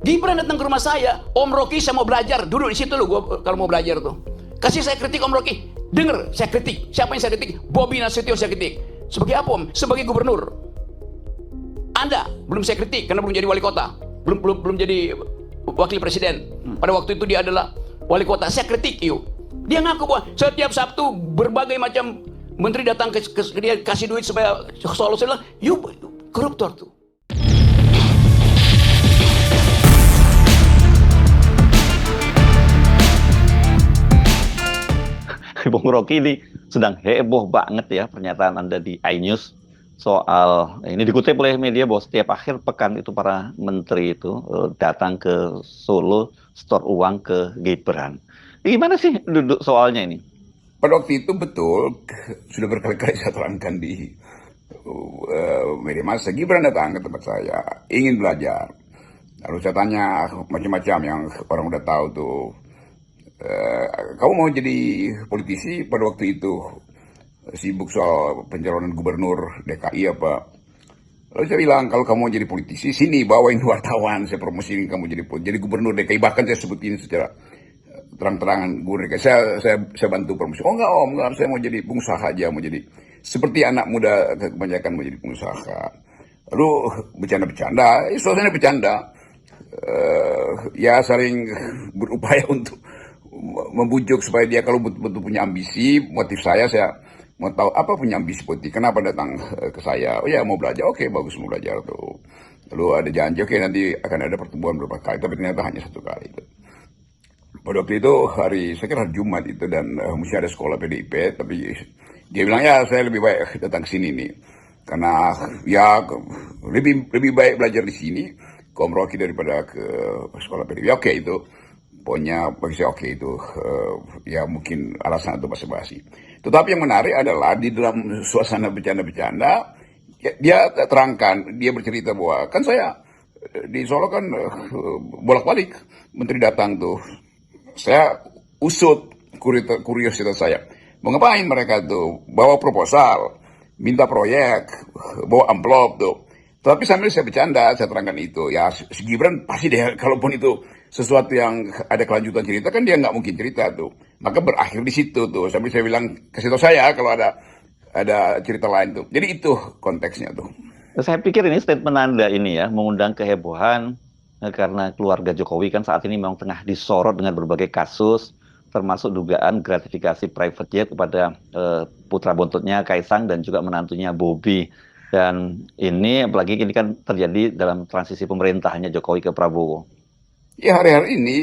Gibran datang ke rumah saya, Om Rocky saya mau belajar, duduk di situ loh gua kalau mau belajar tuh. Kasih saya kritik Om Rocky, denger saya kritik. Siapa yang saya kritik? Bobi Nasution saya kritik. Sebagai apa Om? Sebagai gubernur. Anda belum saya kritik karena belum jadi wali kota, belum jadi wakil presiden. Pada waktu itu dia adalah wali kota. Saya kritik yuk. Dia ngaku bahwa setiap Sabtu berbagai macam menteri datang ke dia kasih duit supaya soal saya bilang, yuk koruptor tuh. Bung Rocky ini sedang heboh banget ya pernyataan Anda di iNews soal ini dikutip oleh media bahwa setiap akhir pekan itu para menteri itu datang ke Solo store uang ke Gibran. Gimana sih duduk soalnya ini? Pada waktu itu betul, sudah berkali-kali saya terangkan di media massa, Gibran datang ke tempat saya, ingin belajar. Lalu saya tanya macam-macam yang orang udah tahu tuh. Kamu mau jadi politisi pada waktu itu? Sibuk soal pencalonan gubernur DKI apa? Lalu saya bilang, kalau kamu mau jadi politisi, sini bawain wartawan, saya promosiin kamu jadi gubernur DKI. Bahkan saya sebutin secara terang-terangan gubernur DKI. Saya bantu promosi. Oh enggak Om, enggak, saya mau jadi pengusaha aja, mau jadi seperti anak muda kebanyakan mau jadi pengusaha. Lalu bercanda-bercanda, suasana bercanda. Ya saling berupaya untuk membujuk supaya dia kalau betul-betul punya ambisi. Motif saya mau tahu apa punya ambisi politik, kenapa datang ke saya. Oh ya mau belajar, oke bagus mau belajar tuh. Lalu ada janji, oke nanti akan ada pertemuan beberapa kali, tapi ternyata hanya satu kali itu. Pada waktu itu saya kira hari Jumat itu, dan mesti ada sekolah PDIP, tapi dia bilang ya saya lebih baik datang ke sini nih, karena ya lebih baik belajar di sini ke Om Rocky daripada ke sekolah PDIP. Oke itu. Pokoknya bagi saya oke itu, ya mungkin alasan itu basa-basi. Tetapi yang menarik adalah di dalam suasana bercanda-bercanda, dia terangkan, dia bercerita bahwa kan saya di Solo kan bolak-balik menteri datang tuh. Saya usut kuriositas saya. Mau ngapain mereka tuh? Bawa proposal, minta proyek, bawa amplop tuh. Tapi sambil saya bercanda, saya terangkan itu. Ya si Gibran pasti deh, kalaupun itu sesuatu yang ada kelanjutan cerita, kan dia nggak mungkin cerita tuh. Maka berakhir di situ tuh. Sambil saya bilang, kasih tahu saya kalau ada cerita lain tuh. Jadi itu konteksnya tuh. Saya pikir ini statement Anda ini ya mengundang kehebohan karena keluarga Jokowi kan saat ini memang tengah disorot dengan berbagai kasus, termasuk dugaan gratifikasi private jet kepada putra buntutnya Kaisang dan juga menantunya Bobi. Dan ini apalagi ini kan terjadi dalam transisi pemerintahannya Jokowi ke Prabowo. Ya hari-hari ini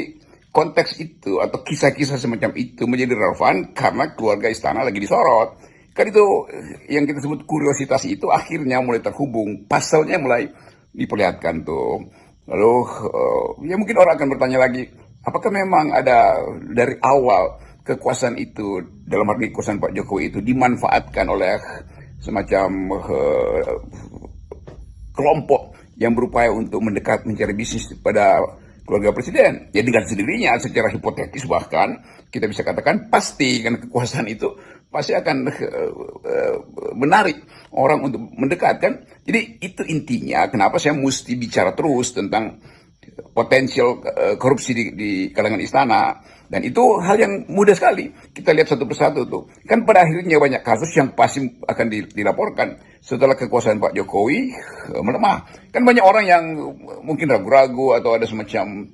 konteks itu atau kisah-kisah semacam itu menjadi relevan karena keluarga istana lagi disorot. Kan itu yang kita sebut kuriositas itu akhirnya mulai terhubung, pasalnya mulai diperlihatkan tuh. Lalu ya mungkin orang akan bertanya lagi, apakah memang ada dari awal kekuasaan itu, dalam arti kekuasaan Pak Jokowi itu dimanfaatkan oleh semacam kelompok yang berupaya untuk mendekat mencari bisnis pada keluarga presiden. Ya dengan sendirinya secara hipotetis bahkan kita bisa katakan pasti kan kekuasaan itu pasti akan menarik orang untuk mendekatkan. Jadi itu intinya kenapa saya mesti bicara terus tentang potensial korupsi di kalangan istana. Dan itu hal yang mudah sekali. Kita lihat satu persatu tuh. Kan pada akhirnya banyak kasus yang pasti akan dilaporkan setelah kekuasaan Pak Jokowi melemah. Kan banyak orang yang mungkin ragu-ragu atau ada semacam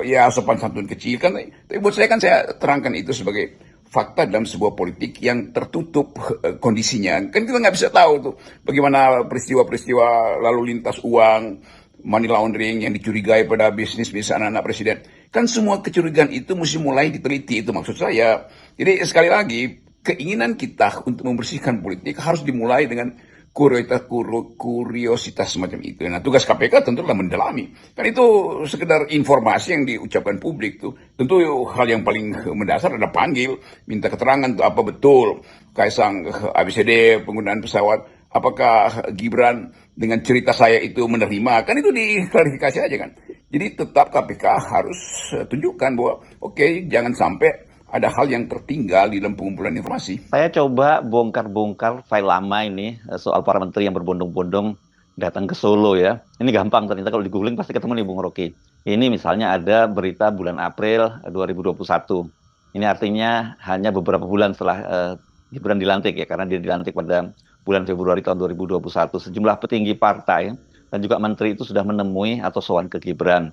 ya sopan santun kecil kan. Tapi buat saya kan saya terangkan itu sebagai fakta dalam sebuah politik yang tertutup kondisinya. Kan kita nggak bisa tahu tuh bagaimana peristiwa-peristiwa lalu lintas uang, money laundering yang dicurigai pada bisnis anak-anak presiden. Kan semua kecurigaan itu mesti mulai diteliti, itu maksud saya. Jadi sekali lagi, keinginan kita untuk membersihkan politik harus dimulai dengan kuriositas semacam itu. Nah tugas KPK tentu adalah mendalami. Kan itu sekedar informasi yang diucapkan publik tuh. Tentu hal yang paling mendasar adalah panggil, minta keterangan tuh apa betul Kaisang ABCD penggunaan pesawat. Apakah Gibran dengan cerita saya itu menerima? Kan itu diklarifikasi aja kan. Jadi tetap KPK harus tunjukkan bahwa oke, jangan sampai ada hal yang tertinggal di dalam pengumpulan informasi. Saya coba bongkar-bongkar file lama ini soal para menteri yang berbondong-bondong datang ke Solo ya. Ini gampang ternyata kalau di googling pasti ketemu nih Bung Rocky. Ini misalnya ada berita bulan April 2021. Ini artinya hanya beberapa bulan setelah Gibran dilantik ya, karena dia dilantik pada bulan Februari tahun 2021. Sejumlah petinggi partai dan juga menteri itu sudah menemui atau sowan ke Gibran.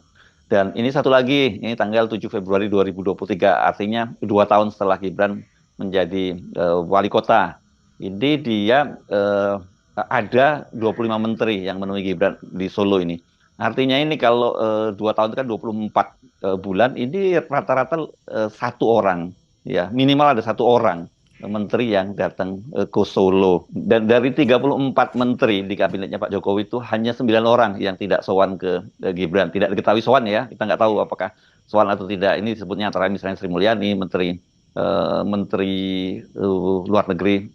Dan ini satu lagi, ini tanggal 7 Februari 2023, artinya 2 tahun setelah Gibran menjadi wali kota. Ini dia ada 25 menteri yang menemui Gibran di Solo ini. Artinya ini kalau 2 tahun itu kan 24 bulan, ini rata-rata satu orang, ya minimal ada satu orang menteri yang datang ke Solo. Dan dari 34 menteri di kabinetnya Pak Jokowi itu hanya 9 orang yang tidak sowan ke Gibran. Tidak diketahui sowan ya, kita nggak tahu apakah sowan atau tidak. Ini disebutnya antara misalnya Sri Mulyani, Menteri Luar Negeri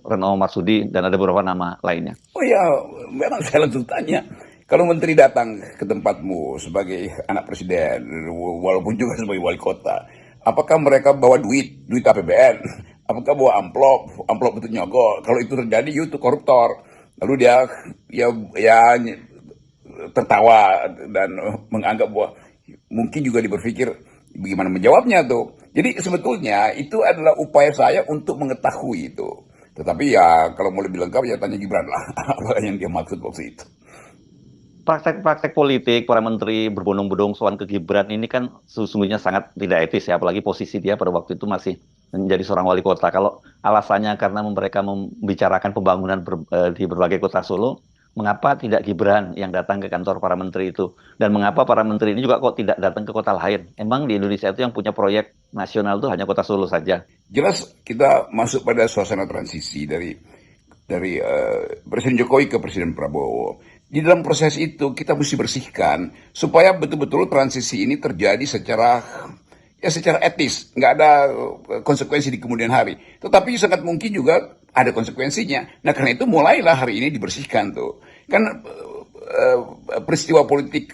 Retno Marsudi, dan ada beberapa nama lainnya. Oh ya, memang saya langsung tanya. Kalau menteri datang ke tempatmu sebagai anak presiden, walaupun juga sebagai wali kota, apakah mereka bawa duit APBN? Apakah bawa amplop itu nyogok? Kalau itu terjadi, itu koruptor. Lalu dia ya tertawa dan menganggap bahwa mungkin juga berpikir bagaimana menjawabnya tuh. Jadi sebetulnya itu adalah upaya saya untuk mengetahui itu. Tetapi ya kalau mau lebih lengkap ya tanya Gibran lah apa yang dia maksud waktu itu. Praktek-praktek politik para menteri berbondong-bondong sowan ke Gibran ini kan sesungguhnya sangat tidak etis ya, apalagi posisi dia pada waktu itu masih menjadi seorang wali kota. Kalau alasannya karena mereka membicarakan pembangunan di berbagai kota Solo, mengapa tidak Gibran yang datang ke kantor para menteri itu? Dan mengapa para menteri ini juga kok tidak datang ke kota lain? Emang di Indonesia itu yang punya proyek nasional itu hanya kota Solo saja? Jelas kita masuk pada suasana transisi dari Presiden Jokowi ke Presiden Prabowo. Di dalam proses itu kita mesti bersihkan supaya betul-betul transisi ini terjadi secara etis, nggak ada konsekuensi di kemudian hari. Tetapi sangat mungkin juga ada konsekuensinya. Nah karena itu mulailah hari ini dibersihkan tuh. Kan peristiwa politik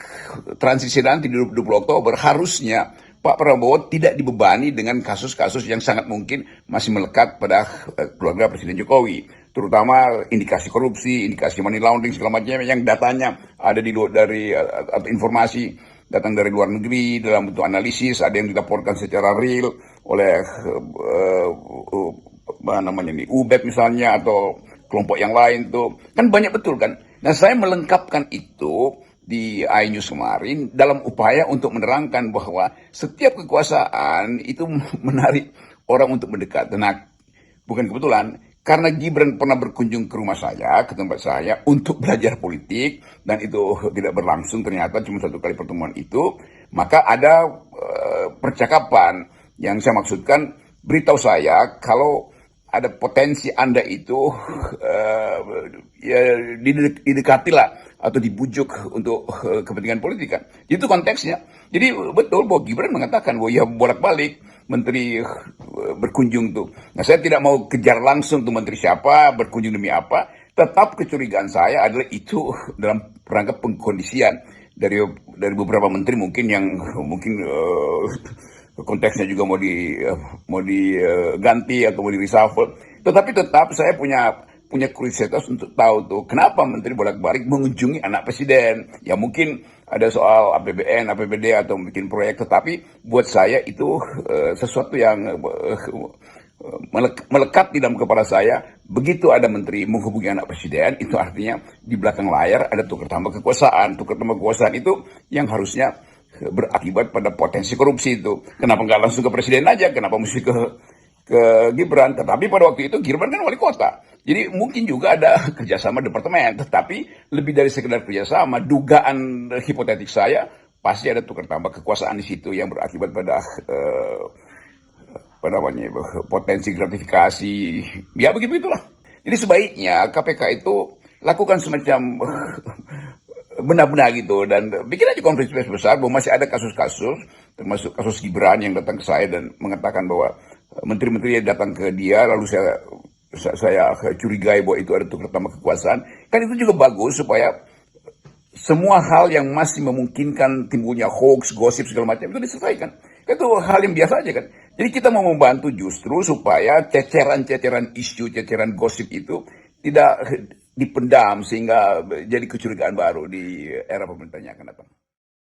transisi nanti di 20 Oktober harusnya Pak Prabowo tidak dibebani dengan kasus-kasus yang sangat mungkin masih melekat pada keluarga Presiden Jokowi. Terutama indikasi korupsi, indikasi money laundering segala macam yang datanya ada atau informasi datang dari luar negeri dalam bentuk analisis, ada yang dilaporkan secara real oleh UBEP misalnya atau kelompok yang lain tuh. Kan banyak betul kan. Nah, saya melengkapkan itu di iNews kemarin dalam upaya untuk menerangkan bahwa setiap kekuasaan itu menarik orang untuk mendekat. Nah, bukan kebetulan. Karena Gibran pernah berkunjung ke rumah saya, ke tempat saya, untuk belajar politik, dan itu tidak berlangsung ternyata cuma 1 kali pertemuan itu, maka ada percakapan yang saya maksudkan, beritahu saya kalau ada potensi Anda itu didekatilah atau dibujuk untuk kepentingan politik kan. Itu konteksnya. Jadi betul bahwa Gibran mengatakan bahwa ya bolak-balik menteri berkunjung tuh. Nah saya tidak mau kejar langsung tuh menteri siapa, berkunjung demi apa. Tetap kecurigaan saya adalah itu dalam rangka pengkondisian dari beberapa menteri mungkin yang konteksnya juga mau diganti atau mau di reshuffle. Tetapi tetap saya punya kuriositas untuk tahu tuh kenapa menteri bolak-balik mengunjungi anak presiden. Ya mungkin ada soal APBN, APBD atau bikin proyek, tetapi buat saya itu sesuatu yang melekat di dalam kepala saya. Begitu ada menteri menghubungi anak presiden, itu artinya di belakang layar ada tukar tambah kekuasaan. Tukar tambah kekuasaan itu yang harusnya berakibat pada potensi korupsi itu. Kenapa nggak langsung ke presiden aja? Kenapa mesti ke Gibran? Tetapi pada waktu itu Gibran kan wali kota. Jadi mungkin juga ada kerjasama departemen, tetapi lebih dari sekedar kerjasama, dugaan hipotetik saya pasti ada tukar tambah kekuasaan di situ yang berakibat pada potensi gratifikasi, ya begitulah. Jadi sebaiknya KPK itu lakukan semacam benar-benar gitu dan bikin aja konferensi pers besar bahwa masih ada kasus-kasus, termasuk kasus Gibran yang datang ke saya dan mengatakan bahwa menteri-menteri yang datang ke dia lalu saya curigai bahwa itu ada tukar tambah kekuasaan. Kan itu juga bagus supaya semua hal yang masih memungkinkan timbulnya hoax, gosip segala macam itu diselesaikan. Itu hal yang biasa aja kan. Jadi kita mau membantu justru supaya ceceran-ceceran isu, ceceran gosip itu tidak dipendam sehingga jadi kecurigaan baru di era pemerintahnya akan datang.